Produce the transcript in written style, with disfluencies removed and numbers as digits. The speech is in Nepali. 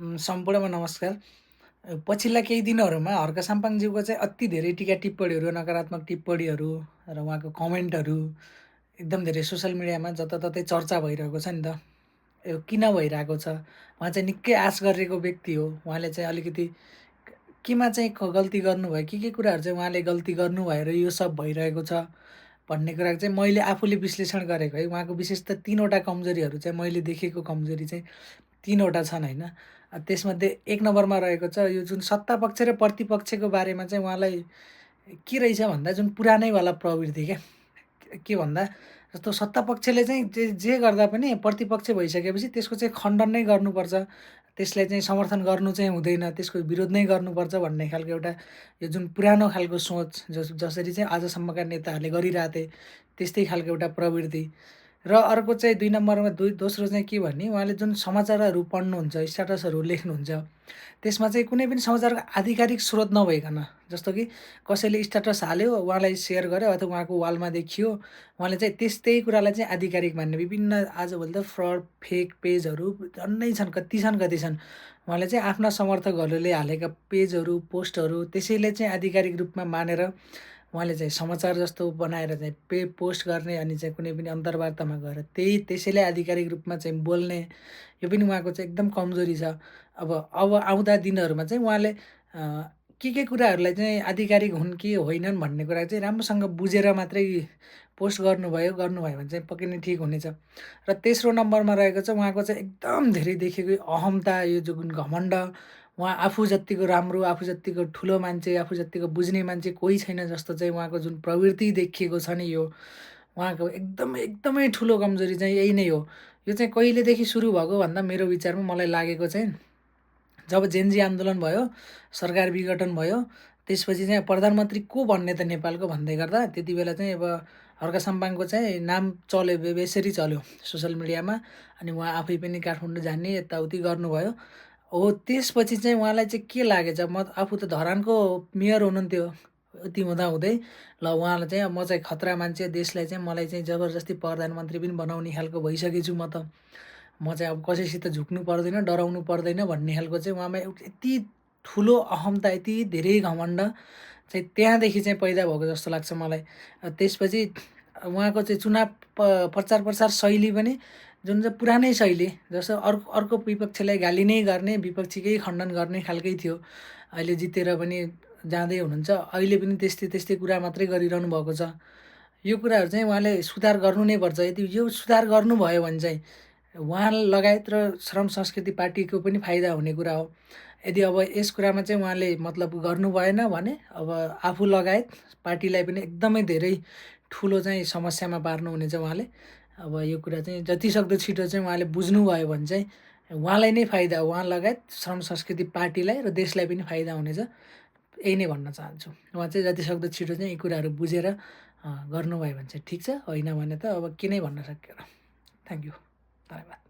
सम्पूर्णमा नमस्कार। पछिल्ला केही दिनहरूमा हर्क साम्पाङज्यूको चाहिँ अति धेरै टीका टिप्पणीहरू, नकारात्मक टिप्पणीहरू र उहाँको कमेन्टहरू एकदम धेरै सोसल मिडियामा जताततै चर्चा भइरहेको छ नि त। यो किन भइरहेको छ? उहाँ चाहिँ निकै आश गरेको व्यक्ति हो। उहाँले चाहिँ अलिकति केमा चाहिँ गल्ती गर्नुभयो, के कुराहरू चाहिँ उहाँले गल्ती गर्नुभएर यो सब भइरहेको छ भन्ने कुरा चाहिँ मैले आफूले विश्लेषण गरेको है। उहाँको विशेष त 3 वटा कमजोरीहरू चाहिँ मैले देखेको कमजोरी चाहिँ 3 वटा छन् होइन। त्यसमध्ये 1 नम्बरमा रहेको छ यो जुन सत्ता पक्ष र प्रतिपक्षको बारेमा चाहिँ उहाँलाई के रहेछ भन्दा जुन पुरानैवाला प्रवृत्ति क्या। के भन्दा जस्तो सत्ता पक्षले चाहिँ जे जे गर्दा पनि प्रतिपक्ष भइसकेपछि त्यसको चाहिँ खण्डन नै गर्नुपर्छ। त्यसलाई चाहिँ समर्थन गर्नु चाहिँ हुँदैन, त्यसको विरोध नै गर्नुपर्छ भन्ने खालको एउटा यो जुन पुरानो खालको सोच जसरी चाहिँ आजसम्मका नेताहरूले गरिरहेथे, त्यस्तै खालको एउटा प्रवृत्ति। र अर्को चाहिँ 2 नम्बरमा दोस्रो चाहिँ के भने उहाँले जुन समाचारहरू पढ्नुहुन्छ, स्ट्याटसहरू लेख्नुहुन्छ, त्यसमा चाहिँ कुनै पनि समाचारको आधिकारिक स्रोत नभइकन, जस्तो कि कसैले स्ट्याटस हाल्यो, उहाँलाई सेयर गर्यो अथवा उहाँको वालमा देखियो, उहाँले चाहिँ त्यही कुरालाई चाहिँ आधिकारिक मान्ने विभिन्न आजभोलि त फ्रड, फेक पेजहरू झन्डै छन्, कति छन्। उहाँले चाहिँ आफ्ना समर्थकहरूले हालेका पेजहरू, पोस्टहरू त्यसैले चाहिँ आधिकारिक रूपमा मानेर उहाँले चाहिँ समाचार जस्तो बनाएर चाहिँ पोस्ट गर्ने अनि चाहिँ कुनै पनि अन्तर्वार्तामा गएर त्यसैले आधिकारिक रूपमा चाहिँ बोल्ने, यो पनि उहाँको चाहिँ एकदम कमजोरी छ। अब आउँदा दिनहरूमा चाहिँ उहाँले के कुराहरूलाई चाहिँ आधिकारिक हुन् कि होइनन् भन्ने कुरा चाहिँ राम्रोसँग बुझेर मात्रै पोस्ट गर्नुभयो भने चाहिँ पक्कै नै ठिक हुनेछ। र तेस्रो नम्बरमा रहेको छ उहाँको चाहिँ एकदम धेरै देखेको अहम्ता, यो जुन घमण्ड, उहाँ आफू जत्तिको राम्रो, आफू जत्तिको ठुलो मान्छे, आफू जत्तिको बुझ्ने मान्छे कोही छैन जस्तो चाहिँ उहाँको जुन प्रवृत्ति देखिएको छ नि यो, उहाँको एकदमै ठुलो कमजोरी चाहिँ यही नै हो। यो चाहिँ कहिलेदेखि सुरु भएको भन्दा मेरो विचारमा मलाई लागेको चाहिँ जब जेनजी आन्दोलन भयो, सरकार विघटन भयो, त्यसपछि चाहिँ प्रधानमन्त्री को भन्ने त नेपालको भन्दै गर्दा त्यति बेला चाहिँ अब हर्क साम्पाङको चाहिँ नाम चल्यो, बेसरी चल्यो सोसल मिडियामा। अनि उहाँ आफै पनि काठमाडौँ जाने यताउति गर्नुभयो। हो त्यसपछि चाहिँ उहाँलाई चाहिँ के लागेछ, म आफू त धरानको मेयर हुनुहुन्थ्यो यति हुँदाहुँदै, ल उहाँलाई चाहिँ म चाहिँ खतरा मान्छे, देशलाई चाहिँ मलाई चाहिँ जबरजस्ती प्रधानमन्त्री पनि बनाउने खालको भइसकेछु म त। म चाहिँ अब कसैसित झुक्नु पर्दैन, डराउनु पर्दैन भन्ने खालको चाहिँ उहाँमा यति ठुलो अहम्ता, यति धेरै घमण्ड चाहिँ त्यहाँदेखि चाहिँ पैदा भएको जस्तो लाग्छ मलाई। त्यसपछि उहाँको चाहिँ चुनाव प्रचार प्रसार शैली पनि जुन चाहिँ पुरानै शैली, जस्तो अर्को विपक्षलाई गाली नै गर्ने, विपक्षीकै खण्डन गर्ने खालकै थियो। अहिले जितेर पनि जाँदै हुनुहुन्छ, अहिले पनि त्यस्तै कुरा मात्रै गरिरहनु भएको छ। यो कुराहरू चाहिँ उहाँले सुधार गर्नु नै पर्छ। यदि यो सुधार गर्नुभयो भने चाहिँ उहाँ लगायत र श्रम संस्कृति पार्टीको पनि फाइदा हुने कुरा हो। यदि अब यस कुरामा चाहिँ उहाँले मतलब गर्नु भएन भने अब आफू लगायत पार्टीलाई पनि एकदमै धेरै ठुलो चाहिँ समस्यामा पार्नुहुनेछ उहाँले। अब यो कुरा चाहिँ जतिसक्दो छिटो चाहिँ उहाँले बुझ्नुभयो भने चाहिँ उहाँलाई नै फाइदा हो, उहाँ लगायत श्रम संस्कृति पार्टीलाई र देशलाई पनि फाइदा हुनेछ। यही नै भन्न चाहन्छु। उहाँ चाहिँ जतिसक्दो छिटो चाहिँ यी कुराहरू बुझेर गर्नुभयो भने चाहिँ ठिक छ, होइन भने त अब के नै भन्न सकिएला। थ्याङ्क यू, धन्यवाद।